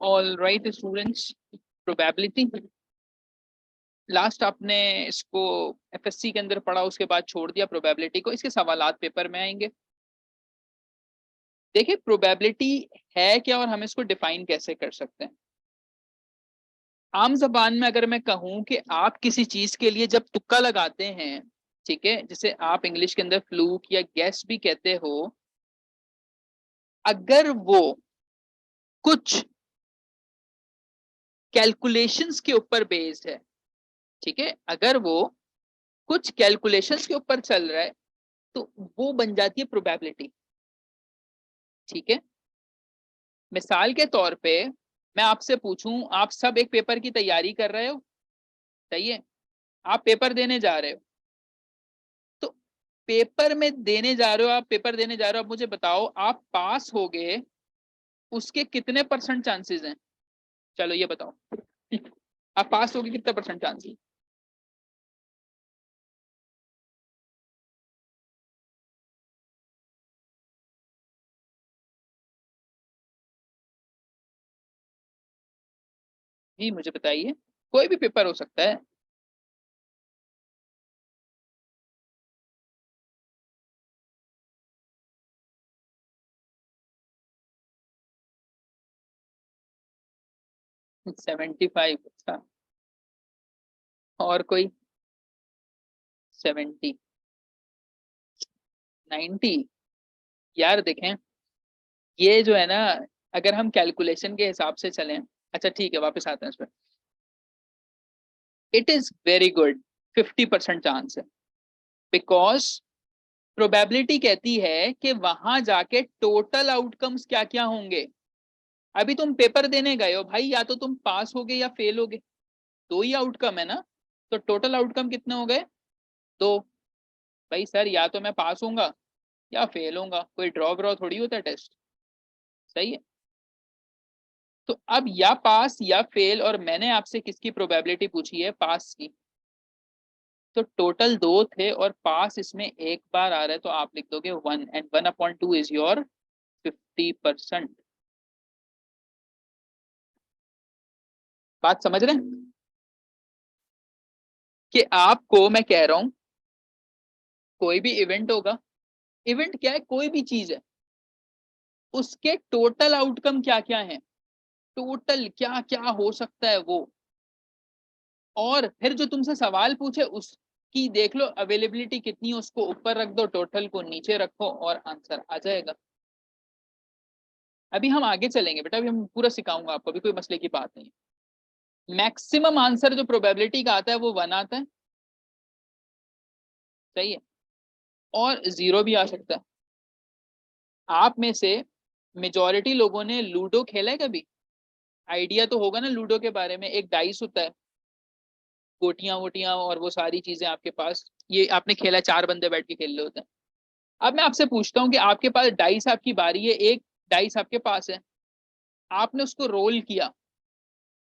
All right students, probability last आपने इसको FSc के अंदर पढ़ा, उसके बाद छोड़ दिया प्रोबेबिलिटी को। इसके सवालात पेपर में आएंगे। देखिए प्रोबेबिलिटी है क्या और हम इसको डिफाइन कैसे कर सकते हैं। आम जबान में अगर मैं कहूं कि आप किसी चीज के लिए जब तुक्का लगाते हैं, ठीक है, जिसे आप इंग्लिश के अंदर फ्लूक या गैस भी कहते हो, अगर वो कुछ कैलकुलेशंस के ऊपर बेस्ड है, ठीक है, अगर वो कुछ कैलकुलेशंस के ऊपर चल रहा है तो वो बन जाती है प्रोबेबिलिटी। ठीक है, मिसाल के तौर पे मैं आपसे पूछूं, आप सब एक पेपर की तैयारी कर रहे हो, सही है, आप पेपर देने जा रहे हो, तो पेपर में देने जा रहे हो, आप पेपर देने जा रहे हो, आप मुझे बताओ आप पास हो गए उसके कितने परसेंट चांसेस हैं? चलो ये बताओ आप पास हो गए कितने परसेंट चांसेस? जी मुझे बताइए, कोई भी पेपर हो सकता है। 75? अच्छा, और कोई? 70? 90? यार देखें, ये जो है ना, अगर हम कैलकुलेशन के हिसाब से चलें, अच्छा ठीक है वापस आते हैं इस पर, it is very good, 50% chance है, बिकॉज प्रोबेबिलिटी कहती है कि वहां जाके टोटल आउटकम्स क्या क्या होंगे। अभी तुम पेपर देने गए हो भाई, या तो तुम पास हो गए या फेल हो गए, दो ही आउटकम है ना, तो टोटल आउटकम कितने हो गए? दो। भाई सर या तो मैं पास होऊंगा या फेल होऊंगा, कोई ड्रॉ व्रॉ थोड़ी होता है टेस्ट, सही है। तो अब या पास या फेल, और मैंने आपसे किसकी प्रोबेबिलिटी पूछी है? पास की। तो टोटल दो थे और पास इसमें एक बार आ रहा है, तो आप लिख दोगे 1, एंड 1/2 इज योर 50%। बात समझ रहे हैं कि आपको मैं कह रहा हूं, कोई भी इवेंट होगा, इवेंट क्या है, कोई भी चीज है, उसके टोटल आउटकम क्या क्या है, टोटल क्या क्या हो सकता है वो, और फिर जो तुमसे सवाल पूछे उसकी देख लो अवेलेबिलिटी कितनी है, उसको ऊपर रख दो, टोटल को नीचे रखो और आंसर आ जाएगा। अभी हम आगे चलेंगे बेटा, अभी हम पूरा सिखाऊंगा आपको, अभी कोई मसले की बात नहीं है। मैक्सिमम आंसर जो प्रोबेबिलिटी का आता है वो 1 आता है, सही है, और 0 भी आ सकता है। आप में से मेजॉरिटी लोगों ने लूडो खेला है कभी? आइडिया तो होगा ना लूडो के बारे में। एक डाइस होता है, गोटियां वोटियां और वो सारी चीजें आपके पास, ये आपने खेला है, 4 बंदे बैठ के खेल रहे होते हैं। अब मैं आपसे पूछता हूँ कि आपके पास डाइस, आपकी बारी है, एक डाइस आपके पास है, आपने उसको रोल किया,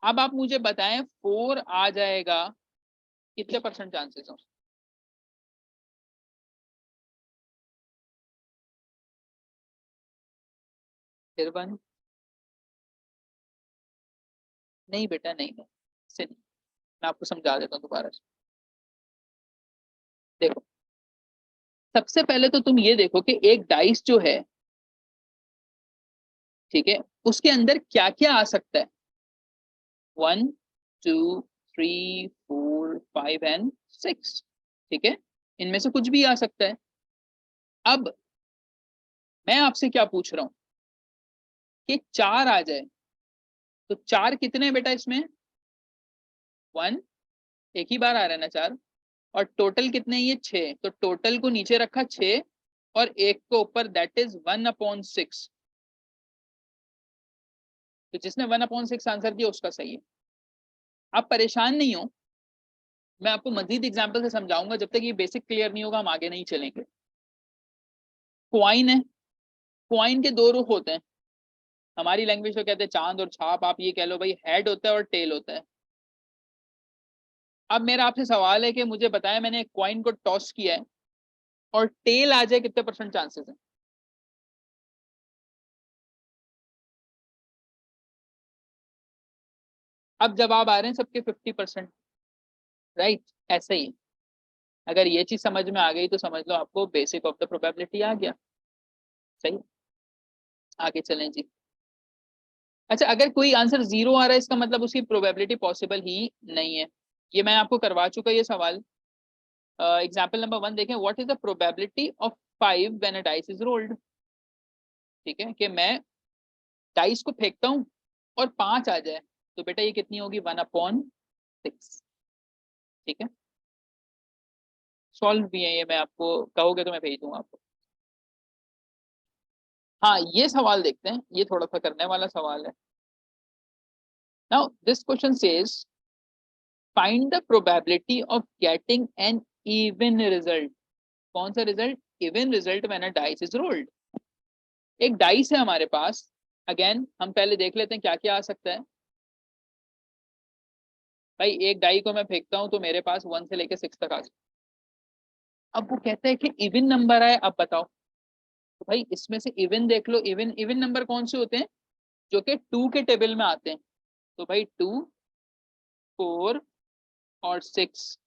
अब आप मुझे बताएं 4 आ जाएगा, कितने परसेंट चांसेस हैं? फिर 1? नहीं बेटा नहीं, नहीं से नहीं, मैं आपको समझा देता हूँ दोबारा से। देखो, सबसे पहले तो तुम ये देखो कि एक डाइस जो है, ठीक है, उसके अंदर क्या क्या आ सकता है? 1, 2, 3, 4, 5 एंड 6, ठीक है, इनमें से कुछ भी आ सकता है। अब मैं आपसे क्या पूछ रहा हूं कि 4 आ जाए, तो 4 कितने बेटा इसमें? 1, एक ही बार आ रहा है ना 4, और टोटल कितने? ये 6, तो टोटल को नीचे रखा 6 और एक को ऊपर, दैट इज 1/6। तो जिसने 1/6 आंसर दिया उसका सही है। आप परेशान नहीं हो, मैं आपको मजीद एग्जाम्पल से समझाऊंगा, जब तक ये बेसिक क्लियर नहीं होगा हम आगे नहीं चलेंगे। क्वाइन है, क्वाइन के दो रुख होते हैं, हमारी लैंग्वेज में कहते हैं चांद और छाप, आप ये कह लो भाई, हेड होता है और टेल होता है। अब मेरा आपसे सवाल है कि मुझे बताएं, मैंने एक क्वाइन को टॉस किया है और टेल आ जाए, कितने परसेंट चांसेस है? अब जवाब आ रहे हैं सबके 50%, राइट? ऐसे ही अगर ये चीज समझ में आ गई तो समझ लो आपको बेसिक ऑफ द प्रोबेबिलिटी आ गया। सही, आगे चलें जी। अच्छा, अगर कोई आंसर 0 आ रहा है इसका मतलब उसकी प्रोबेबिलिटी पॉसिबल ही नहीं है। ये मैं आपको करवा चुका ये सवाल। एग्जाम्पल नंबर 1 देखें, what is the probability of 5 when a dice is rolled. ठीक है, कि मैं डाइस को फेंकता हूं और 5 आ जाए, तो बेटा ये कितनी होगी? 1/6। ठीक है, सॉल्व भी है ये, मैं आपको कहोगे तो मैं भेज दूंगा आपको। हाँ, ये सवाल देखते हैं, ये थोड़ा सा करने वाला सवाल है। Now this question says find the probability of getting an even result. कौन सा result? Even result when a dice is rolled. एक डाइस है हमारे पास, अगेन हम पहले देख लेते हैं क्या क्या आ सकता है। भाई एक डाई को मैं फेंकता हूं तो मेरे पास 1 से लेके 6 तक आ सकता है। अब वो कहता है कि इवन नंबर आए, अब बताओ। तो भाई इसमें से इवन देख लो, इवन इवन नंबर कौन से होते हैं? जो कि 2 के टेबल में आते हैं। तो भाई 2, 4 और 6।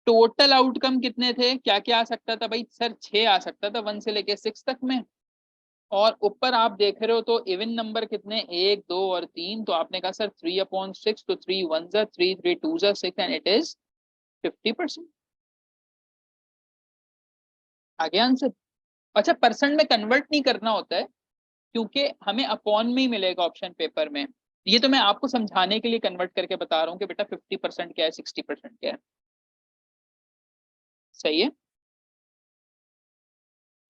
टोटल आउटकम कितने थे? क्या क्या आ सकता था भाई? सर 6 आ सकता था 1 से लेके 6 तक में। और ऊपर आप देख रहे हो तो इवन नंबर कितने? 1, 2 और 3। तो आपने कहा सर 3/6, तो 3 1 जा 3, 3 2 जा 6 एंड इट इज 50%। आगे आंसर। अच्छा, परसेंट में कन्वर्ट नहीं करना होता है क्योंकि हमें अपॉन में ही मिलेगा ऑप्शन पेपर में। ये तो मैं आपको समझाने के लिए कन्वर्ट करके बता रहा हूँ कि बेटा 50% क्या है, 60% क्या है। सही है,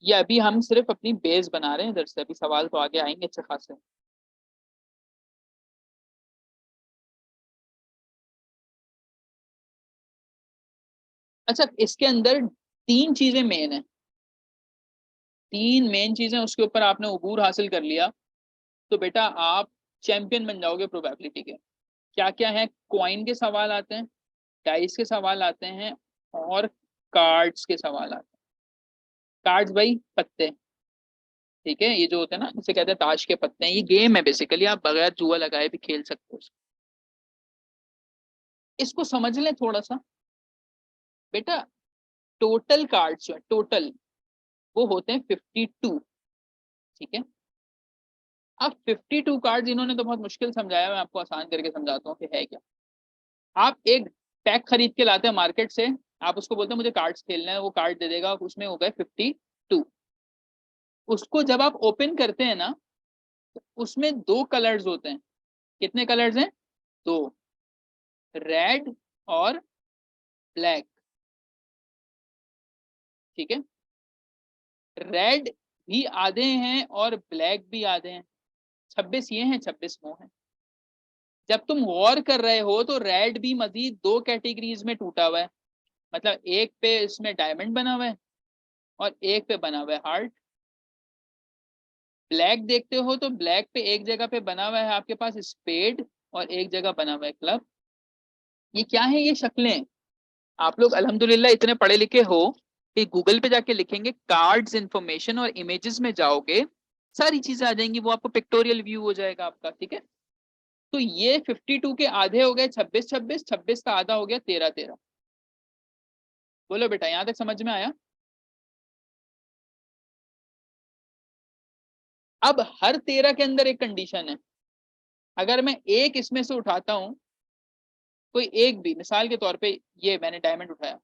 ये अभी हम सिर्फ अपनी बेस बना रहे हैं, इधर से अभी सवाल तो आगे आएंगे अच्छे खासे। अच्छा, इसके अंदर 3 चीजें मेन है, 3 मेन चीजें, उसके ऊपर आपने अबूर हासिल कर लिया तो बेटा आप चैंपियन बन जाओगे प्रोबेबिलिटी के। क्या क्या है? कॉइन के सवाल आते हैं, डाइस के सवाल आते हैं, और कार्ड्स के सवाल आते हैं। कार्ड्स भाई पत्ते, ठीक है, ये जो होते हैं ना, इसे कहते हैं ताश के पत्ते हैं। ये गेम है बेसिकली, आप बगैर जुआ लगाए भी खेल सकते हो। इसको समझ लें थोड़ा सा। बेटा टोटल कार्ड्स जो है, टोटल वो होते हैं 52। ठीक है, अब 52 कार्ड्स इन्होंने तो बहुत मुश्किल समझाया, मैं आपको आसान करके समझाता हूँ कि है क्या। आप एक पैक खरीद के लाते हैं मार्केट से, आप उसको बोलते हैं मुझे कार्ड्स खेलना है, वो कार्ड दे देगा, उसमें हो गए 52। उसको जब आप ओपन करते हैं ना, तो उसमें 2 कलर्स होते हैं। कितने कलर्स हैं? 2, रेड और ब्लैक। ठीक है, रेड भी आधे हैं और ब्लैक भी आधे हैं। 26 ये हैं, 26 वो हैं। जब तुम गौर कर रहे हो तो रेड भी मजीद 2 कैटेगरीज में टूटा हुआ है। मतलब एक पे इसमें डायमंड बना हुआ है और एक पे बना हुआ है हार्ट। ब्लैक देखते हो तो ब्लैक पे एक जगह पे बना हुआ है आपके पास स्पेड और एक जगह बना हुआ है क्लब। ये क्या है? ये शक्लें। आप लोग अल्हम्दुलिल्लाह इतने पढ़े लिखे हो कि गूगल पे जाके लिखेंगे कार्ड्स इंफॉर्मेशन और इमेजेस में जाओगे, सारी चीजें आ जाएंगी, वो आपको पिक्टोरियल व्यू हो जाएगा आपका। ठीक है, तो ये 52 के आधे हो गए 26 26, 26 का आधा हो गया 13 13। बोलो बेटा, यहां तक समझ में आया? अब हर 13 के अंदर एक कंडीशन है। अगर मैं एक इसमें से उठाता हूं, कोई एक भी, मिसाल के तौर पे ये मैंने डायमंड उठाया,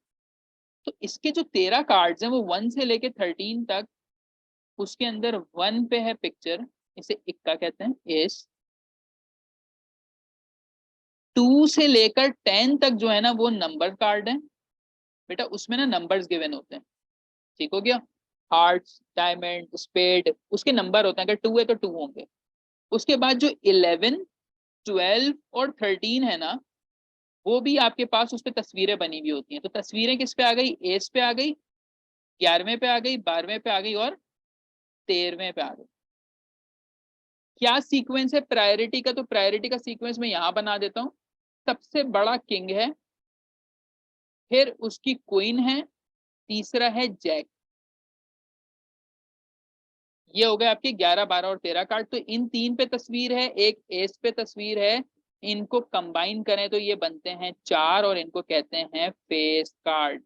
तो इसके जो 13 कार्ड्स हैं वो 1 से लेके 13 तक, उसके अंदर 1 पे है पिक्चर, इसे इक्का कहते हैं, एस। 2 से लेकर 10 तक जो है ना वो नंबर कार्ड है। बेटा उसमें ना नंबर्स गिवन होते हैं। ठीक हो गया, हार्ट्स, डायमंड, स्पेड, उसके नंबर होते हैं, अगर 2 है तो 2 होंगे। उसके बाद जो 11, 12 और 13 है ना, वो भी आपके पास उस पर तस्वीरें बनी हुई होती हैं। तो तस्वीरें किस पे आ गई? एस पे आ गई, 11वें पे आ गई, 12वें पे आ गई और 13वें पे आ गई। क्या सीक्वेंस है प्रायोरिटी का? तो प्रायोरिटी का सीक्वेंस मैं यहां बना देता हूं। सबसे बड़ा किंग है, फिर उसकी क्वीन है, तीसरा है जैक। ये हो गए आपके 11, 12 और 13 कार्ड। तो इन 3 पे तस्वीर है, एक एस पे तस्वीर है, इनको कंबाइन करें तो ये बनते हैं 4 और इनको कहते हैं फेस कार्ड।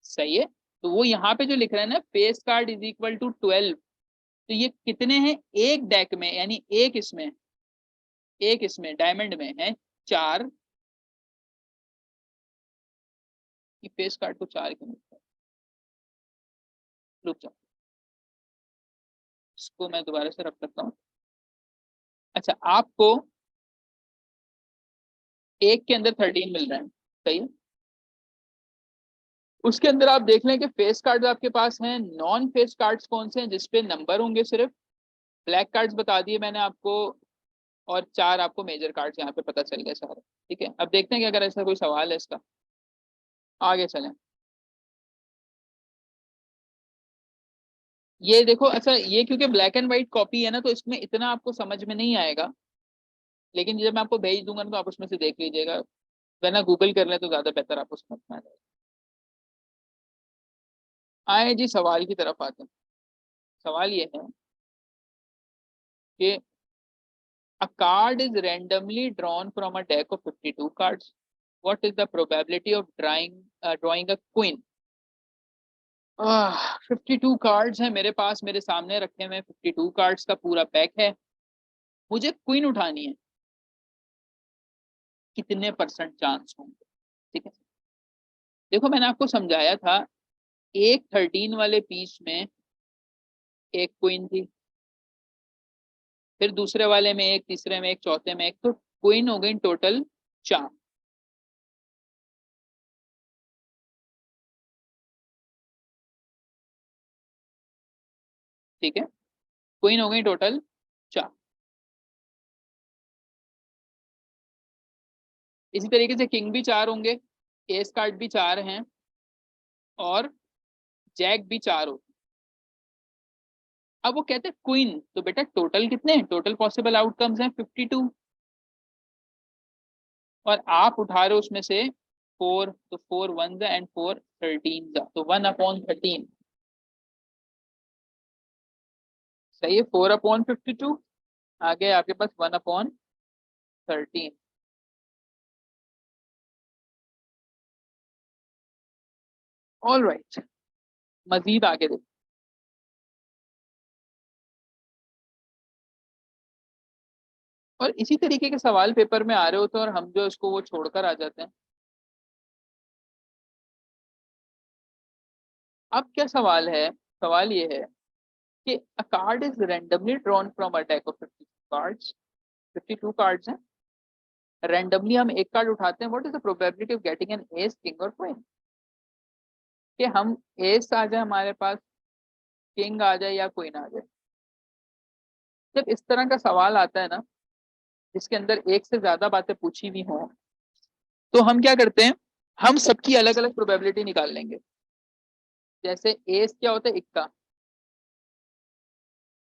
सही है। तो वो यहाँ पे जो लिख रहे हैं ना, face card is equal to 12, तो ये कितने हैं एक डेक में, यानी एक इसमें डायमंड में है 4। फेस कार्ड को 4 क्यों लिखता है? रुक जाओ, इसको मैं दोबारा से रख सकता हूँ। अच्छा, आपको एक के अंदर 13 मिल रहा है, सही है। उसके अंदर आप देख लें कि फेस कार्ड आपके पास हैं, नॉन फेस कार्ड्स कौन से हैं जिसपे नंबर होंगे सिर्फ। ब्लैक कार्ड्स बता दिए मैंने आपको, और 4 आपको मेजर कार्ड्स यहाँ पे पता चल गए सारे। ठीक है, अब देखते हैं कि अगर ऐसा कोई सवाल है इसका, आगे चलें। ये देखो, अच्छा ये क्योंकि ब्लैक एंड व्हाइट कॉपी है ना, तो इसमें इतना आपको समझ में नहीं आएगा, लेकिन जब मैं आपको भेज दूंगा ना तो आप उसमें से देख लीजिएगा, वरना गूगल कर ले तो ज्यादा बेहतर आपको समझ में आ जाएगा। आए जी सवाल की तरफ आते हैं। सवाल ये है कि a card is randomly drawn from a deck of 52 cards. What is the probability of drawing a queen? 52 cards हैं मेरे पास, मेरे सामने रखे हुए 52 कार्ड्स का पूरा पैक है, मुझे क्वीन उठानी है, कितने परसेंट चांस होंगे? ठीक है, देखो मैंने आपको समझाया था, एक 13 वाले पीस में एक क्वीन थी, फिर दूसरे वाले में एक, तीसरे में एक, चौथे में एक, तो क्वीन हो गई टोटल 4। ठीक है, क्वीन हो गई टोटल 4। इसी तरीके से किंग भी 4 होंगे, एस कार्ड भी 4 हैं, और जैक भी 4 होते। अब वो कहते हैं क्वीन, तो बेटा टोटल कितने हैं, टोटल पॉसिबल आउटकम्स हैं 52, और आप उठा रहे हो उसमें से 4, तो 4 1 एंड 4 13, तो 1/13। सही है, 4/52 आ गया आपके पास 1/13। ऑल राइट, मजीद आगे देखो। और इसी तरीके के सवाल पेपर में आ रहे होते हैं और हम जो इसको वो छोड़कर आ जाते हैं। अब क्या सवाल है, सवाल ये है कि a card is randomly drawn from a deck of 52 cards, 52 cards हैं, रैंडमली हम एक कार्ड उठाते हैं, what is the probability of getting an S, king और क्वीन? कि हम एस आ जाए हमारे पास, किंग आ जाए या क्वीन आ जाए। जब इस तरह का सवाल आता है ना, जिसके अंदर एक से ज्यादा बातें पूछी हुई हों, तो हम क्या करते हैं, हम सबकी अलग अलग प्रोबेबिलिटी निकाल लेंगे। जैसे एस क्या होता है, इक्का,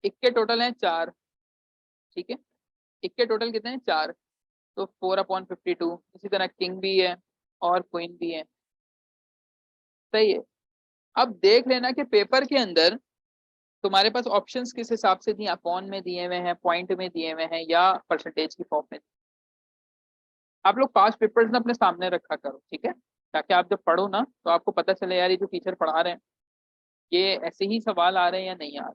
इक्के टोटल हैं 4। ठीक है, इक्के टोटल कितने हैं, 4, तो 4/52। इसी तरह किंग भी है और क्वीन भी है। सही है। अब देख लेना कि पेपर के अंदर तुम्हारे पास ऑप्शंस किस हिसाब से दिए, अपॉन में दिए हुए हैं, पॉइंट में दिए हुए हैं, या परसेंटेज की फॉर्म में। आप लोग पास पेपर्स ना अपने सामने रखा करो, ठीक है, ताकि आप जब पढ़ो ना तो आपको पता चले यार ये जो टीचर पढ़ा रहे हैं ये ऐसे ही सवाल आ रहे हैं या नहीं आ रहे।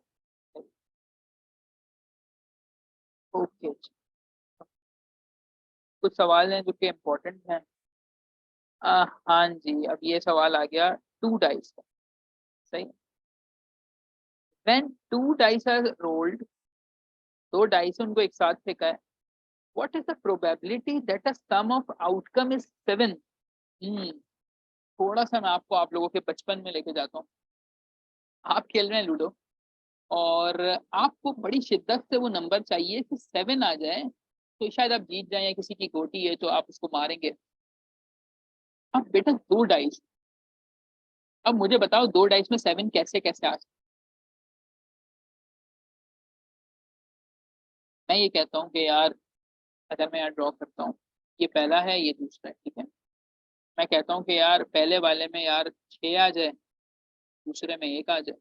ओके, कुछ सवाल हैं जो कि इम्पोर्टेंट हैं। हाँ जी, अब ये सवाल आ गया 2 डाइस का। सही। When 2 dice are rolled, 2 dice उनको एक साथ फेंका है, what is the probability that the sum of outcome is 7? थोड़ा सा मैं आपको आप लोगों के बचपन में लेके जाता हूँ। आप खेल रहे हैं लूडो, और आपको बड़ी शिद्दत से वो नंबर चाहिए कि 7 आ जाए, तो शायद आप जीत जाए, या किसी की गोटी है तो आप उसको मारेंगे। अब बेटा 2 डाइस, अब मुझे बताओ 2 डाइस में 7 कैसे कैसे आ सकते? मैं ये कहता हूँ कि यार, अगर मैं यार ड्रॉ करता हूँ, ये पहला है ये दूसरा है, ठीक है, मैं कहता हूँ कि यार पहले वाले में यार 6 आ जाए, दूसरे में 1 आ जाए।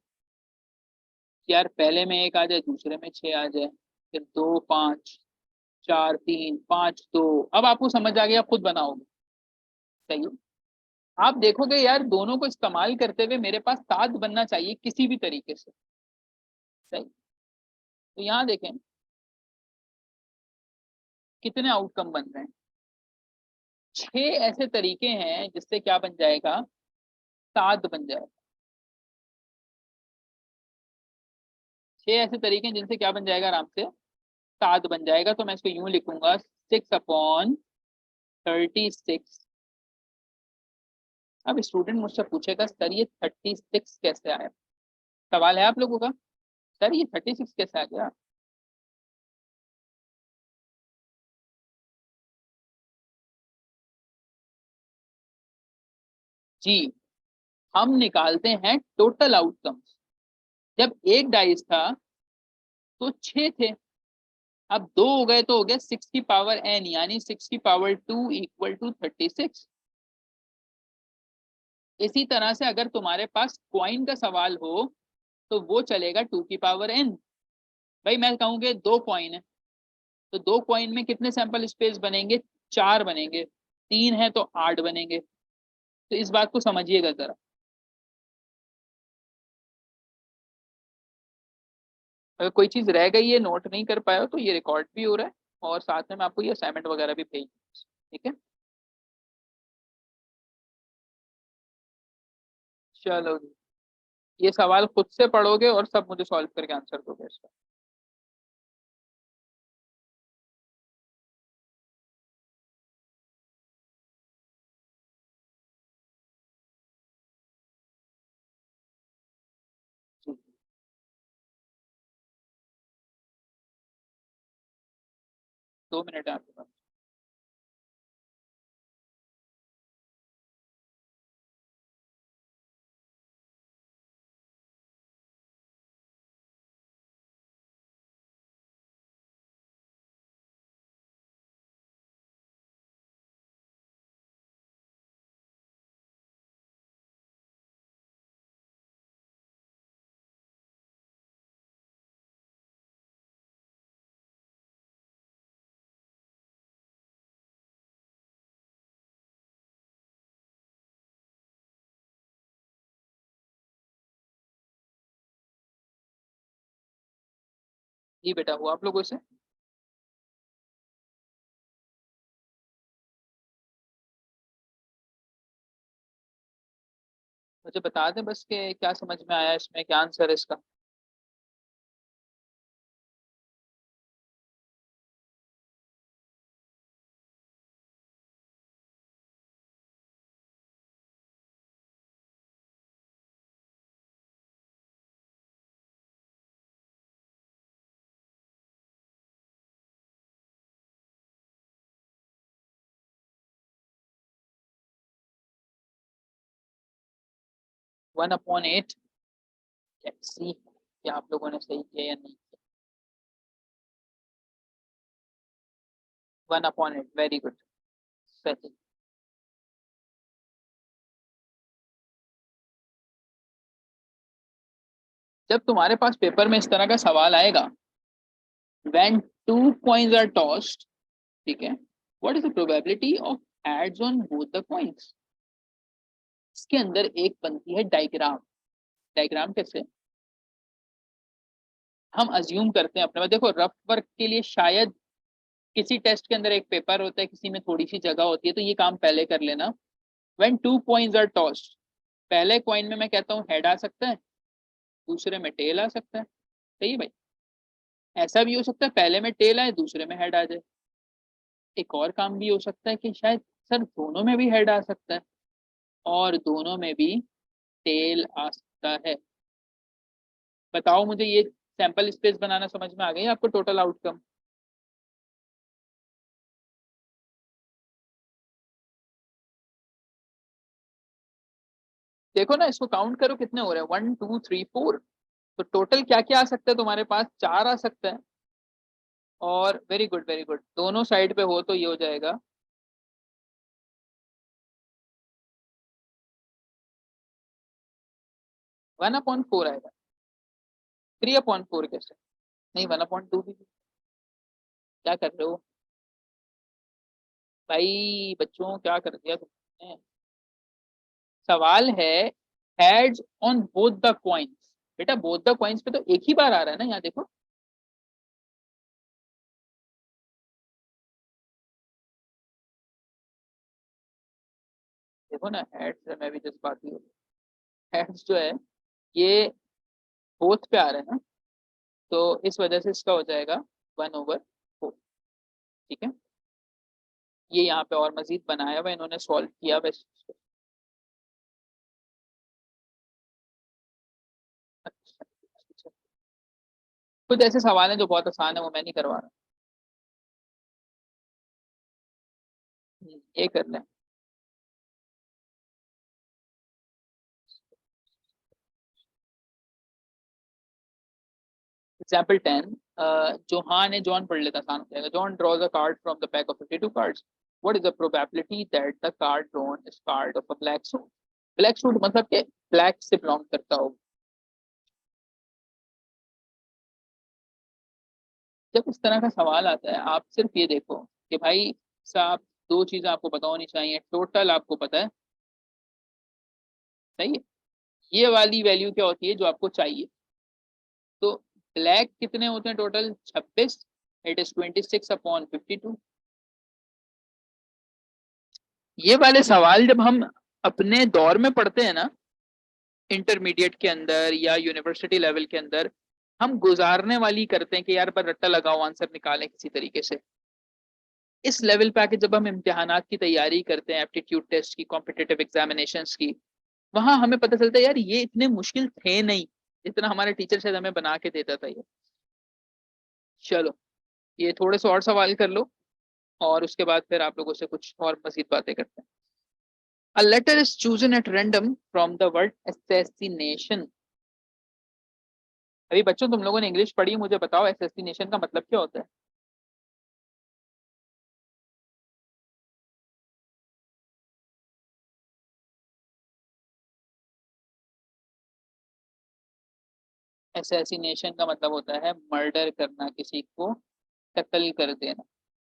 यार पहले में 1 आ जाए, दूसरे में 6 आ जाए, फिर 2 5 4 3 5 2। अब आपको समझ आ गया, आप खुद बनाओगे। सही है। आप देखोगे यार दोनों को इस्तेमाल करते हुए मेरे पास 7 बनना चाहिए किसी भी तरीके से। सही। तो यहाँ देखें कितने आउटकम बन रहे हैं। 6 ऐसे तरीके हैं जिससे क्या बन जाएगा, 7 बन जाएगा। 6 ऐसे तरीके हैं जिनसे क्या बन जाएगा, आराम से 7 बन जाएगा। तो मैं इसको यूं लिखूंगा, 6/36। अब स्टूडेंट मुझसे पूछेगा सर ये 36 कैसे आया। सवाल है आप लोगों का, सर ये 36 कैसे आ गया। जी, हम निकालते हैं टोटल आउटकम्स। जब एक डाइस था तो 6 थे, अब 2 हो गए तो हो गया 6 की पावर n, यानी 6 की पावर 2 इक्वल टू 36। इसी तरह से अगर तुम्हारे पास क्वाइन का सवाल हो तो वो चलेगा 2 की पावर n। भाई मैं कहूँगे 2 कॉइन है, तो 2 कॉइन में कितने सैंपल स्पेस बनेंगे, 4 बनेंगे। 3 है तो 8 बनेंगे। तो इस बात को समझिएगा जरा। अगर कोई चीज रह गई है, नोट नहीं कर पाए हो, तो ये रिकॉर्ड भी हो रहा है और साथ में मैं आपको ये असाइनमेंट वगैरह भी भेज दूंगा। ठीक है, चलो जी। ये सवाल खुद से पढ़ोगे और सब मुझे सॉल्व करके आंसर दोगे इसका। 2 मिनट है आपके पास। जी बेटा, हुआ आप लोगों से। मुझे बता दें बस कि क्या समझ में आया, इसमें क्या आंसर है इसका। 1/8। सी, क्या आप लोगों ने सही किया या नहीं किया। 1/8, वेरी गुड। सही। जब तुम्हारे पास पेपर में इस तरह का सवाल आएगा, when 2 coins are tossed, ठीक है, what is the probability of adds on both the coins। इसके अंदर एक बनती है डायग्राम। डायग्राम कैसे, हम अज्यूम करते हैं अपने में, देखो रफ वर्क के लिए शायद किसी टेस्ट के अंदर एक पेपर होता है, किसी में थोड़ी सी जगह होती है, तो ये काम पहले कर लेना। व्हेन 2 coins आर टॉस्ड, पहले कॉइन में मैं कहता हूँ हेड आ सकता है, दूसरे में टेल आ सकता है। सही है भाई। ऐसा भी हो सकता है पहले में टेल आए, दूसरे में हेड आ जाए। एक और काम भी हो सकता है कि शायद सर दोनों में भी हेड आ सकता है और दोनों में भी टेल आ सकता है। बताओ मुझे, ये सैंपल स्पेस बनाना समझ में आ गई आपको, टोटल आउटकम। देखो ना, इसको काउंट करो कितने हो रहे हैं, 1 2 3 4। तो टोटल क्या क्या आ सकता है तुम्हारे पास, 4 आ सकता है। और वेरी गुड वेरी गुड, दोनों साइड पे हो तो ये हो जाएगा 1/4 आएगा। 3/4 कैसे, नहीं 1/2 भी, क्या कर रहे हो भाई बच्चों, क्या कर दिया तुमने। सवाल है heads on both the coins, बेटा बोथ द कॉइन्स पे तो एक ही बार आ रहा है ना, यहाँ देखो। देखो ना हेड्स है, मैं भी जस्ट बात ही हो, हेड्स जो है ये बोथ पे आ रहा है ना, तो इस वजह से इसका हो जाएगा 1/4। ठीक है, ये यहाँ पे और मजीद बनाया हुआ इन्होंने, सॉल्व किया हुआ अच्छा अच्छा। कुछ ऐसे सवाल हैं जो बहुत आसान है, वो मैं नहीं करवा रहा। ये कर लें। एग्जाम्पल 10, जोहान है, जॉन पढ़ लेता, आसान हो जाएगा। John draws a card from the pack of 52 cards, what is the probability that the card drawn is called of a black suit. Black suit मतलब के ब्लैक से बिलोंग करता हो। जब इस तरह का सवाल आता है, आप सिर्फ ये देखो कि भाई साहब, दो चीजें आपको पता होनी चाहिए, टोटल आपको पता है, सही है, ये वाली वैल्यू क्या होती है जो आपको चाहिए। तो ब्लैक कितने होते हैं टोटल, 26, इट इज 26/52। ये वाले सवाल जब हम अपने दौर में पढ़ते हैं ना, इंटरमीडिएट के अंदर या यूनिवर्सिटी लेवल के अंदर, हम गुजारने वाली करते हैं कि यार पर रट्टा लगाओ आंसर निकालें किसी तरीके से। इस लेवल पे आके जब हम इम्तिहानात की तैयारी करते हैं, एप्टीट्यूड टेस्ट की, कॉम्पिटिटिव एग्जामिनेशंस की, वहां हमें पता चलता है यार ये इतने मुश्किल थे नहीं जितना हमारे टीचर शायद हमें बना के देता था ये। चलो, ये थोड़े से और सवाल कर लो, और उसके बाद फिर आप लोगों से कुछ और मजीद बातें करते हैं। A letter is chosen at random from the word assassination। अभी बच्चों तुम लोगों ने इंग्लिश पढ़ी, मुझे बताओ assassination का मतलब क्या होता है। assassination का मतलब होता है मर्डर करना, किसी को कत्ल कर देना।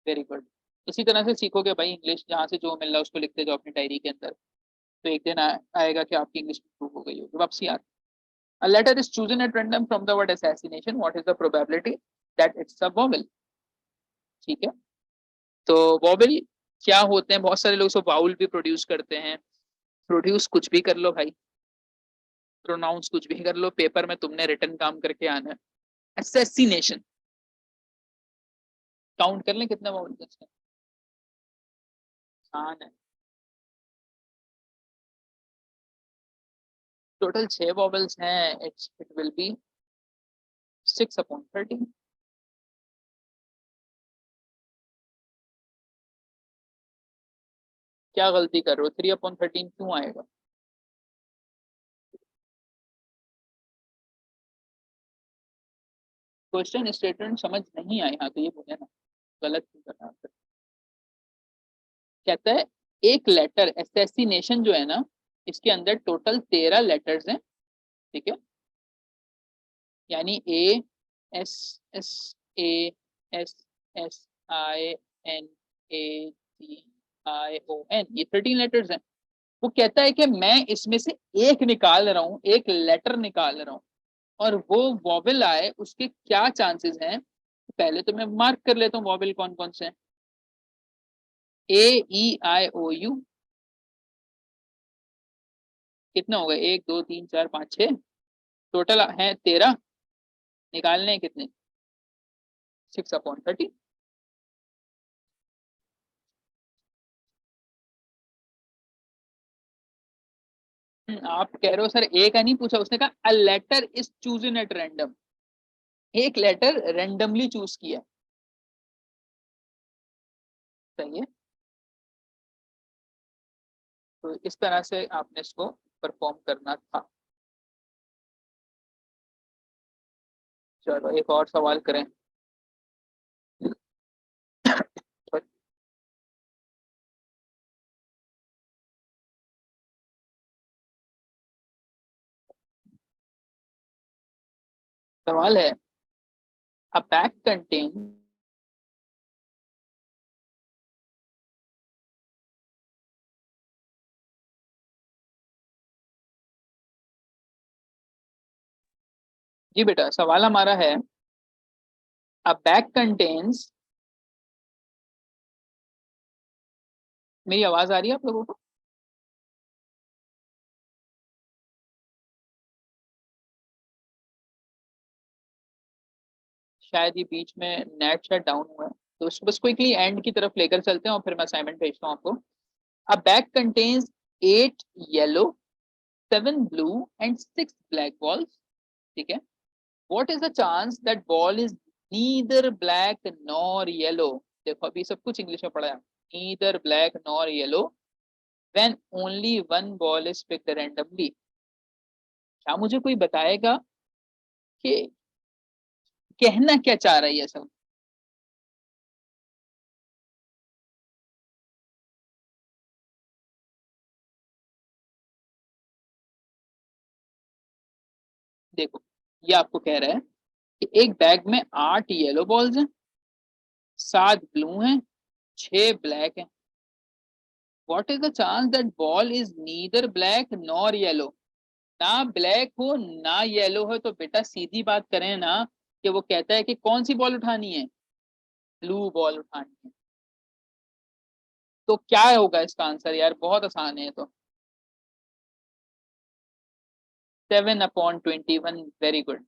Very good. इसी तरह से सीखोगे भाई इंग्लिश, जहाँ से जो मिल रहा है उसको लिखते जाओ अपनी डायरी के अंदर, तो एक दिन आएगा कि आपकी इंग्लिश इंप्रूव हो गई होगी वापसी आ। A letter is chosen at random from the word assassination. What is the probability that it's a vowel? ठीक है, तो वॉवल क्या होते हैं, बहुत सारे लोग इसको वाउल भी प्रोड्यूस करते हैं। प्रोड्यूस कुछ भी कर लो भाई, प्रोनाउंस कुछ भी कर लो, पेपर में तुमने रिटर्न काम करके आना है। असैसिनेशन, काउंट कर लें कितने वाउल है। आसान है, टोटल 6 वॉवल्स हैं, इट विल बी 6/13। क्या गलती कर रहे हो, 3/13 क्यों आएगा। क्वेश्चन स्टेटमेंट समझ नहीं आए, हाँ तो ये बोले ना, गलत क्यों करना। कहता है एक लेटर एसेसिनेशन जो है ना, इसके अंदर टोटल 13 लेटर्स हैं। ठीक है, यानी S S A S S I N A T ION, ये 13 लेटर्स हैं। वो कहता है कि मैं इसमें से एक निकाल रहा हूँ, एक लेटर निकाल रहा हूँ, और वो वॉवेल आए, उसके क्या चांसेस हैं। पहले तो मैं मार्क कर लेता हूँ वॉवेल कौन कौन से हैं। AEIOU कितना होगा, 1 2 3 4 5 6, टोटल है 13, निकालने हैं कितने, 6/30। आप कह रहे हो सर ए का नहीं पूछा, उसने कहा a letter is chosen at random, एक लेटर रैंडमली चूज किया। सही है, तो इस तरह से आपने इसको परफॉर्म करना था। चलो एक और सवाल करें। सवाल है अ पैक कंटेन जी बेटा, सवाल हमारा है अ बैग कंटेन्स, मेरी आवाज आ रही है आप लोगों को? शायद ये बीच में नेट शट डाउन हुआ है, तो उसको बस क्विकली एंड की तरफ लेकर चलते हैं और फिर मैं असाइनमेंट भेजता हूँ आपको। अ bag contains 8 yellow, 7 blue and 6 black balls. ठीक है। What is the chance that ball is neither black nor yellow? देखो अभी सब कुछ इंग्लिश में पढ़ा है। Neither black nor yellow when only one ball is picked randomly. क्या मुझे कोई बताएगा कि कहना क्या चाह रही है सब? देखो, ये आपको कह रहा है कि एक बैग में 8 येलो बॉल्स हैं, 7 ब्लू हैं, 6 ब्लैक हैं। What is the chance that ball is neither black nor yellow? ना ब्लैक हो ना येलो हो, तो बेटा सीधी बात करें ना कि वो कहता है कि कौन सी बॉल उठानी है, ब्लू बॉल उठानी है। तो क्या होगा इसका आंसर यार? बहुत आसान है तो। 7/21, वेरी गुड।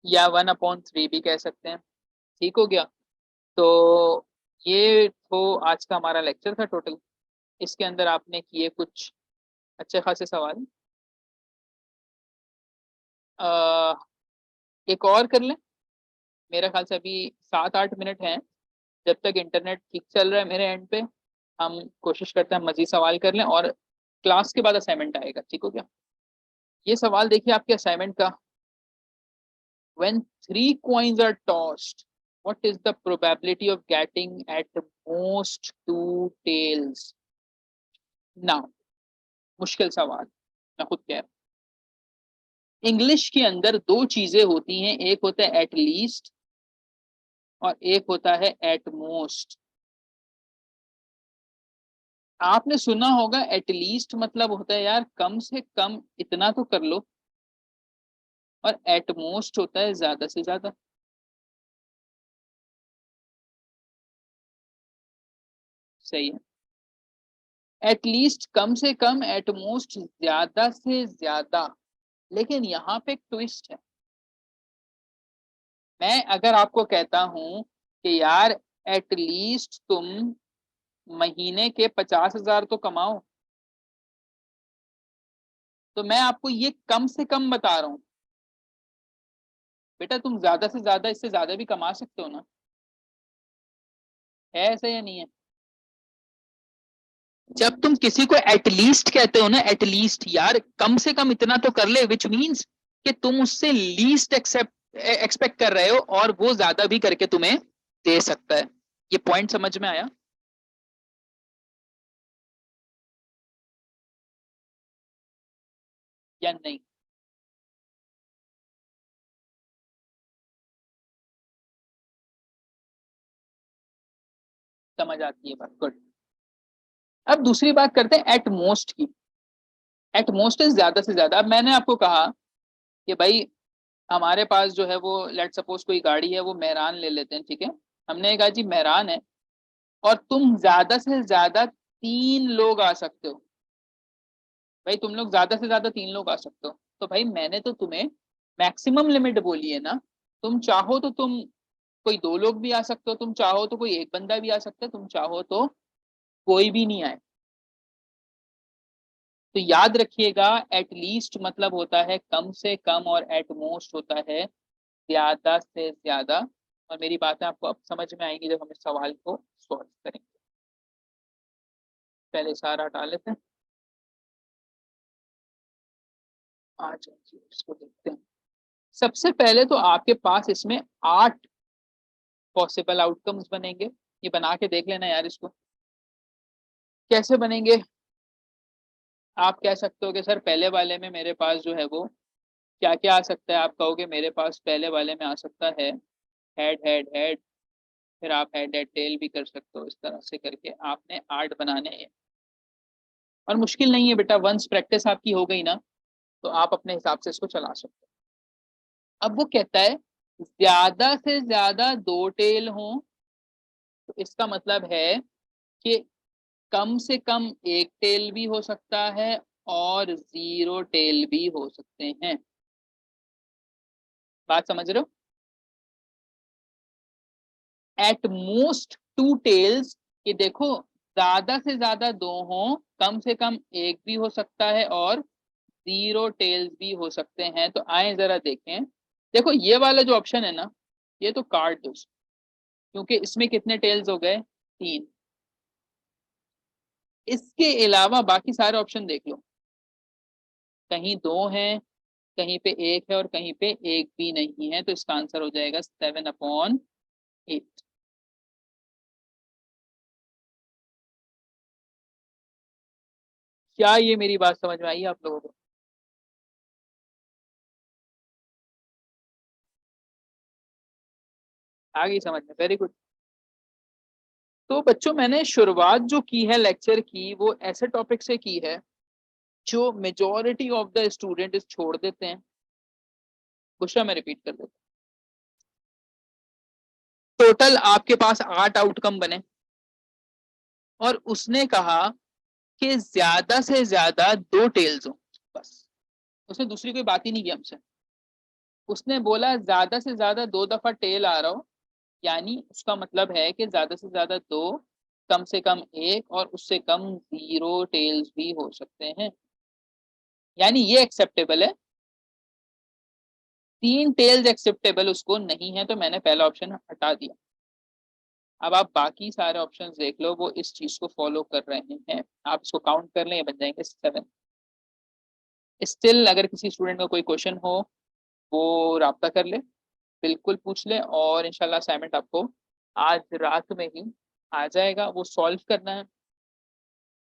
या 1/3 भी कह सकते हैं। ठीक हो गया। तो ये तो आज का हमारा लेक्चर था टोटल। इसके अंदर आपने किए कुछ अच्छे खासे सवाल। आ, एक और कर लें? मेरा ख्याल से अभी 7-8 मिनट हैं। जब तक इंटरनेट ठीक चल रहा है मेरे एंड पे, हम कोशिश करते हैं मजीद सवाल कर लें और क्लास के बाद असाइनमेंट आएगा। ठीक हो गया? ये सवाल देखिए आपके असाइनमेंट का। When three coins are tossed, what is the probability of getting at most two tails? Now, मुश्किल सवाल, मैं खुद कह रहा हूं। इंग्लिश के अंदर दो चीजें होती हैं, एक होता है एट लीस्ट और एक होता है एट मोस्ट। आपने सुना होगा एट लीस्ट मतलब होता है यार कम से कम इतना तो कर लो, और एट मोस्ट होता है ज्यादा से ज्यादा। सही है। एटलीस्ट कम से कम, एट मोस्ट ज्यादा से ज्यादा। लेकिन यहाँ पे एक ट्विस्ट है। मैं अगर आपको कहता हूं कि यार एटलीस्ट तुम महीने के 50,000 तो कमाओ, तो मैं आपको ये कम से कम बता रहा हूँ। बेटा तुम ज्यादा से ज्यादा इससे ज्यादा भी कमा सकते हो ना। है ऐसा या नहीं है? जब तुम किसी को एटलीस्ट कहते हो ना, एटलीस्ट यार कम से कम इतना तो कर ले, विच मीन्स कि तुम उससे लीस्ट एक्सपेक्ट कर रहे हो और वो ज्यादा भी करके तुम्हें दे सकता है। ये पॉइंट समझ में आया? या नहीं? समझ आती है बात, गुड। अब दूसरी बात करते हैं एट मोस्ट की। एट मोस्ट इज ज्यादा से ज्यादा। अब मैंने आपको कहा कि भाई हमारे पास जो है वो, लेट सपोज कोई गाड़ी है, वो मेहरान ले लेते हैं, ठीक है। हमने कहा जी मेहरान है और तुम ज्यादा से ज्यादा 3 लोग आ सकते हो। भाई तुम लोग ज्यादा से ज्यादा 3 लोग आ सकते हो, तो भाई मैंने तो तुम्हें मैक्सिमम लिमिट बोली है ना। तुम चाहो तो तुम कोई 2 लोग भी आ सकते हो, तुम चाहो तो कोई एक बंदा भी आ सकता है, तुम चाहो तो कोई भी नहीं आए। तो याद रखिएगा, एट लीस्ट मतलब होता है कम से कम और एट मोस्ट होता है ज्यादा से ज्यादा। और मेरी बातें आपको अब समझ में आएंगी जब हम इस सवाल को सॉल्व करेंगे। पहले सारा हटा लेते हैं। आ जाइए इसको देखते हैं। सबसे पहले तो आपके पास इसमें 8 पॉसिबल आउटकम्स बनेंगे। ये बना के देख लेना यार इसको। कैसे बनेंगे? आप कह सकते हो कि सर पहले वाले में मेरे पास जो है वो क्या क्या आ सकता है। आप कहोगे मेरे पास पहले वाले में आ सकता है हेड हेड हेड, फिर आप हेड हेड टेल भी कर सकते हो। इस तरह से करके आपने 8 बनाने हैं और मुश्किल नहीं है बेटा, वंस प्रैक्टिस आपकी हो गई ना तो आप अपने हिसाब से इसको चला सकते हो। अब वो कहता है ज्यादा से ज्यादा 2 टेल हों, तो इसका मतलब है कि कम से कम 1 टेल भी हो सकता है और 0 टेल भी हो सकते हैं। बात समझ रहे हो? एट मोस्ट 2 टेल्स, कि देखो ज्यादा से ज्यादा 2 हों, कम से कम 1 भी हो सकता है और 0 टेल्स भी हो सकते हैं। तो आए जरा देखें। देखो ये वाला जो ऑप्शन है ना, ये तो काट दो, क्योंकि इसमें कितने टेल्स हो गए? 3। इसके अलावा बाकी सारे ऑप्शन देख लो, कहीं 2 हैं, कहीं पे 1 है और कहीं पे 1 भी नहीं है। तो इसका आंसर हो जाएगा 7/8। क्या ये मेरी बात समझ में आई आप लोगों को? आ गई समझ में? Very good. तो बच्चों मैंने शुरुआत जो की है लेक्चर की वो ऐसे टॉपिक से की है जो मेजोरिटी ऑफ द स्टूडेंट छोड़ देते हैं। बुशरा मैं रिपीट कर देता हूँ। टोटल आपके पास 8 आउटकम बने और उसने कहा कि ज्यादा से ज्यादा 2 टेल्स हो, बस। उसने दूसरी कोई बात ही नहीं की हमसे। उसने बोला ज्यादा से ज्यादा 2 दफा टेल आ रहा हो, यानी उसका मतलब है कि ज्यादा से ज्यादा 2, कम से कम 1 और उससे कम 0 टेल्स भी हो सकते हैं, यानी ये एक्सेप्टेबल है। 3 टेल्स एक्सेप्टेबल उसको नहीं है, तो मैंने पहला ऑप्शन हटा दिया। अब आप बाकी सारे ऑप्शंस देख लो, वो इस चीज को फॉलो कर रहे हैं। आप इसको काउंट कर लें, ये बन जाएंगे 7। स्टिल अगर किसी स्टूडेंट का कोई क्वेश्चन हो वो राब्ता कर ले, बिल्कुल पूछ ले, और इंशाल्लाह असाइनमेंट आपको आज रात में ही आ जाएगा। वो सॉल्व करना है,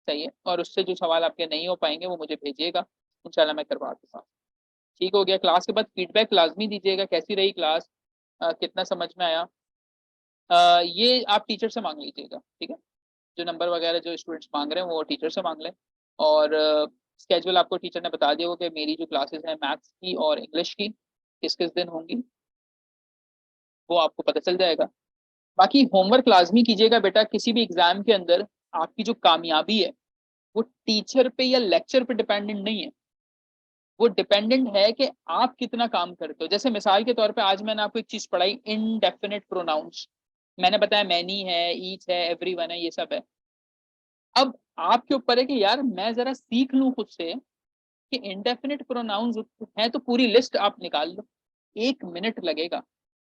सही है, और उससे जो सवाल आपके नहीं हो पाएंगे वो मुझे भेजिएगा, इंशाल्लाह मैं करवा दूंगा। ठीक हो गया? क्लास के बाद फीडबैक लाजमी दीजिएगा, कैसी रही क्लास, कितना समझ में आया। ये आप टीचर से मांग लीजिएगा, ठीक है? जो नंबर वगैरह जो स्टूडेंट्स मांग रहे हैं वो टीचर से मांग लें। और स्केड्यूल आपको टीचर ने बता दिया होगा कि मेरी जो क्लासेस हैं मैथ्स की और इंग्लिश की किस किस दिन होंगी, वो आपको पता चल जाएगा। बाकी होमवर्क लाजमी कीजिएगा बेटा। किसी भी एग्जाम के अंदर आपकी जो कामयाबी है वो टीचर पे या लेक्चर पे डिपेंडेंट नहीं है, वो डिपेंडेंट है कि आप कितना काम करते हो। जैसे मिसाल के तौर पे आज मैंने आपको एक चीज पढ़ाई, इनडेफिनेट प्रोनाउंस। मैंने बताया मैनी है, ईच है, एवरीवन है, ये सब है। अब आपके ऊपर है कि यार मैं जरा सीख लूं खुद से कि इंडेफिनिट प्रोनाउंस है, तो पूरी लिस्ट आप निकाल लो। 1 मिनट लगेगा।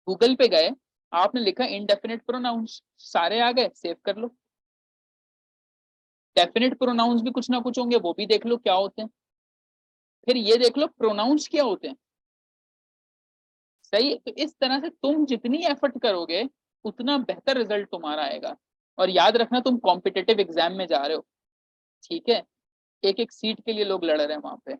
गूगल पे गए, आपने लिखा इंडेफिनिट प्रोनाउंस, सारे आ गए, सेव कर लो। डेफिनेट प्रोनाउंस भी कुछ ना कुछ होंगे, वो भी देख लो क्या होते हैं। फिर ये देख लो प्रोनाउंस क्या होते हैं। सही है? तो इस तरह से तुम जितनी एफर्ट करोगे उतना बेहतर रिजल्ट तुम्हारा आएगा। और याद रखना तुम कॉम्पिटेटिव एग्जाम में जा रहे हो, ठीक है? एक एक सीट के लिए लोग लड़ रहे हैं वहां पे।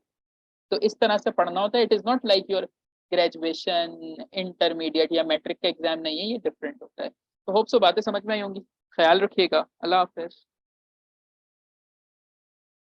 तो इस तरह से पढ़ना होता है। It is not like your graduation, intermediate या मैट्रिक का एग्जाम नहीं है, ये डिफरेंट होता है। तो होप सो बातें समझ में आई होंगी। ख्याल रखिएगा। अल्लाह हाफिज।